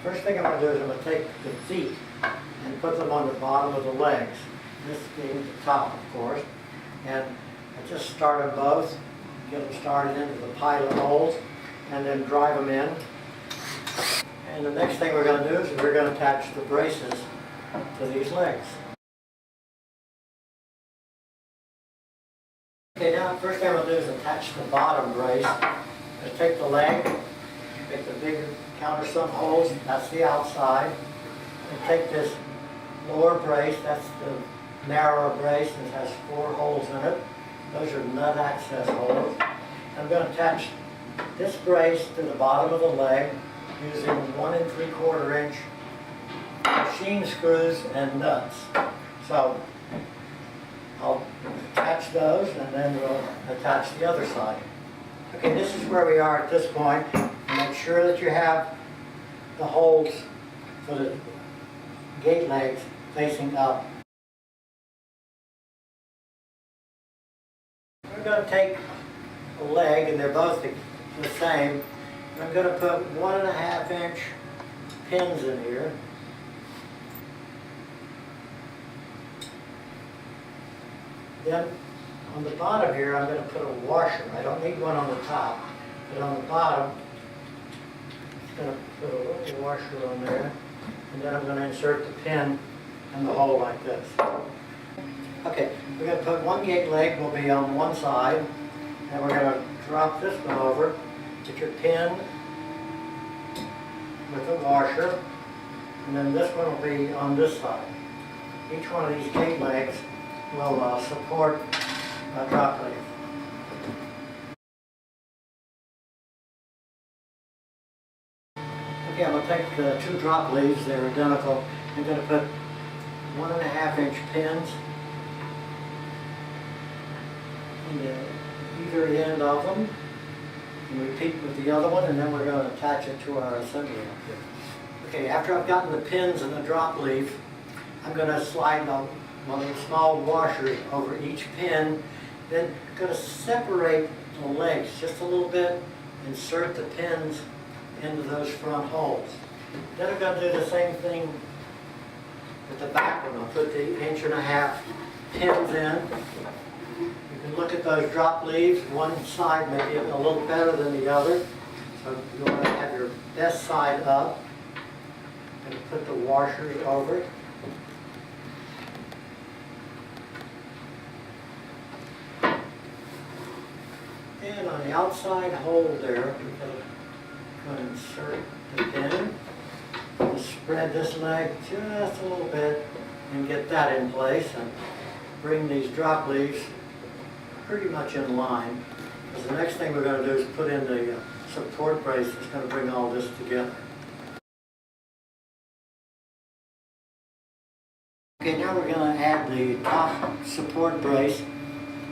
First thing I'm going to do is I'm going to take the feet and put them on the bottom of the legs. This being the top, of course. And I just start them both, get them started into the pilot holes, and then drive them in. And the next thing we're going to do is we're going to attach the braces to these legs. Okay, now first thing I'm going to do is attach the bottom brace. Just take the leg, make the big countersunk holes, that's the outside. And take this lower brace, that's the narrower brace, it has 4 holes in it. Those are nut access holes. I'm going to attach this brace to the bottom of the leg using 1 3/4 inch machine screws and nuts. So I'll attach those and then we'll attach the other side. Okay, this is where we are at this point. Make sure that you have the holes for the gate legs facing up. We're going to take a leg, and they're both the same. I'm going to put 1.5 inch pins in here. Then on the bottom here, I'm going to put a washer. I don't need one on the top, but on the bottom, I'm going to put a little washer on there, and then I'm going to insert the pin in the hole like this. Okay, we're going to put one gate leg will be on one side, and we're going to drop this one over, get your pin with the washer, and then this one will be on this side. Each one of these gate legs will support a drop leaf. Okay, I'm going to take the 2 drop leaves, they're identical. I'm going to put 1.5 inch pins in either end of them, and repeat with the other one, and then we're going to attach it to our assembly up here. Okay, after I've gotten the pins and the drop leaf, I'm going to slide one of the small washers over each pin, then I'm going to separate the legs just a little bit, insert the pins into those front holes. Then I'm going to do the same thing with the back one. I'll put the 1.5 inch pins in. You can look at those drop leaves. One side may be a little better than the other. So you want to have your best side up. And put the washers over it. And on the outside hole there, we're going to insert the pin. We'll spread this leg just a little bit and get that in place and bring these drop leaves pretty much in line. Because the next thing we're going to do is put in the support brace that's going to bring all this together. Okay, now we're going to add the top support brace.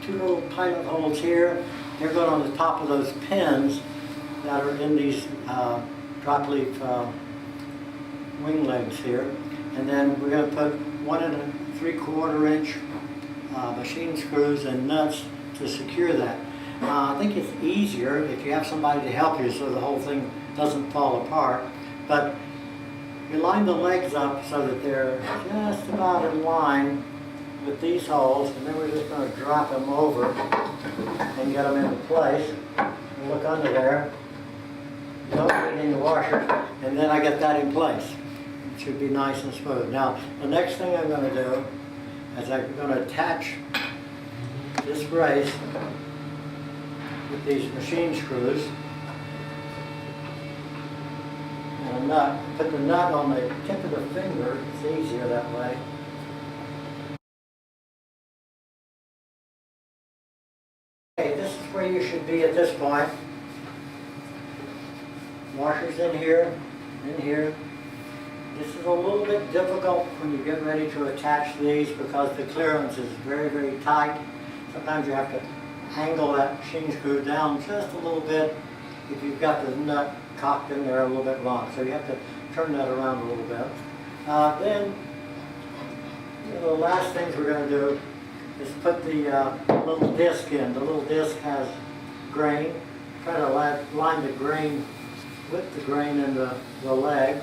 2 little pilot holes here. They're going on the top of those pins that are in these drop leaf wing legs here. And then we're going to put 1 3/4 inch machine screws and nuts to secure that. I think it's easier if you have somebody to help you so the whole thing doesn't fall apart. But you line the legs up so that they're just about in line with these holes, and then we're just going to drop them over and get them into place. And look under there. You don't need any washers, and then I get that in place. It should be nice and smooth. Now, the next thing I'm going to do is I'm going to attach this brace with these machine screws and a nut. Put the nut on the tip of the finger. It's easier that way. Okay, this is where you should be at this point. Washers in here, in here. This is a little bit difficult when you get ready to attach these because the clearance is very, very tight. Sometimes you have to angle that machine screw down just a little bit if you've got the nut cocked in there a little bit wrong. So you have to turn that around a little bit. Then the last things we're going to do is put the little disc in. The little disc has grain. Try to line the grain with the grain in the leg.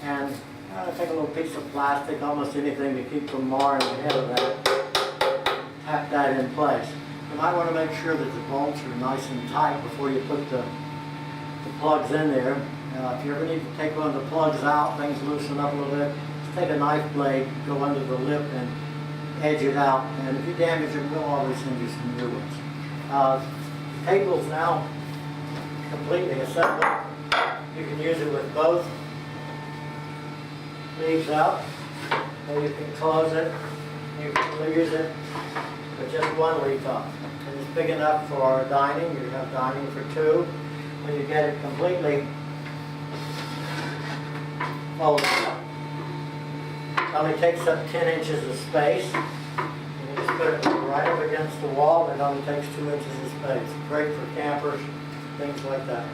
and take a little piece of plastic, almost anything to keep from marring the head of that, tap that in place. You might want to make sure that the bolts are nice and tight before you put the plugs in there. If you ever need to take one of the plugs out, things loosen up a little bit, just take a knife blade, go under the lip and edge it out, and if you damage it, we'll always send you some new ones. The cable's now completely assembled. You can use it with both leaves out, or you can close it. You can use it with just one leaf up. And it's big enough for dining. You have dining for two. When you get it completely folded up, it only takes up 10 inches of space. You just put it right up against the wall, and it only takes 2 inches of space. Great for campers, things like that.